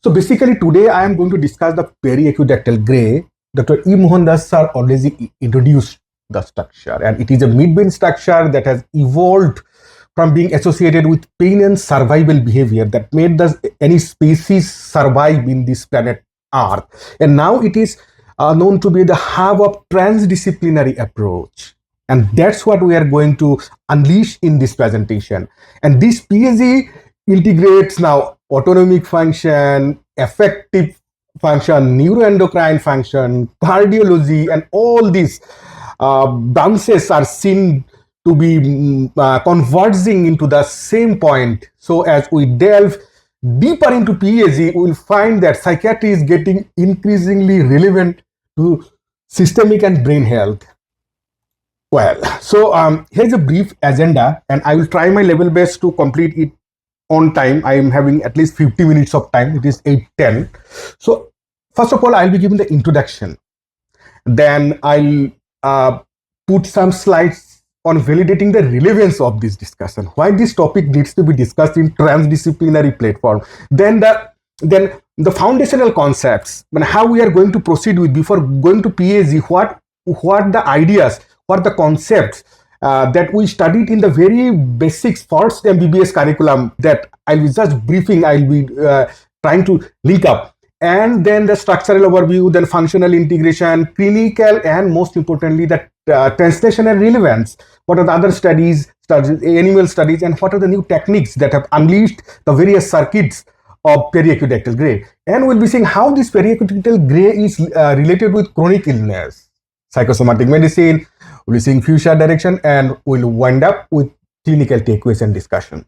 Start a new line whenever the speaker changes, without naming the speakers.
So basically today I am going to discuss the periaqueductal gray. Dr. E. Mohandas sir already introduced the structure, and it is a midbrain structure that has evolved from being associated with pain and survival behavior that made any species survive in this planet Earth. And now it is known to be the hub of transdisciplinary approach. And that's what we are going to unleash in this presentation. And this PAG integrates now autonomic function, affective function, neuroendocrine function, cardiology, and all these branches are seen to be converging into the same point. So as we delve deeper into PAG, we will find that psychiatry is getting increasingly relevant to systemic and brain health. Well, so here's a brief agenda, and I will try my level best to complete it on time. I am having at least 50 minutes of time. It is 8:10. So first of all, I'll be giving the introduction. Then I'll put some slides on validating the relevance of this discussion, why this topic needs to be discussed in transdisciplinary platform. Then the foundational concepts, and how we are going to proceed with before going to PAG, what the ideas, what the concepts that we studied in the very basics first MBBS curriculum that I'll be just briefing, I'll be trying to link up. And then the structural overview, then functional integration, clinical, and most importantly, the translational relevance. What are the other studies, animal studies, and what are the new techniques that have unleashed the various circuits of periaqueductal gray. And we'll be seeing how this periaqueductal gray is related with chronic illness, psychosomatic medicine. We'll be seeing future direction, and we'll wind up with clinical takeaways and discussion.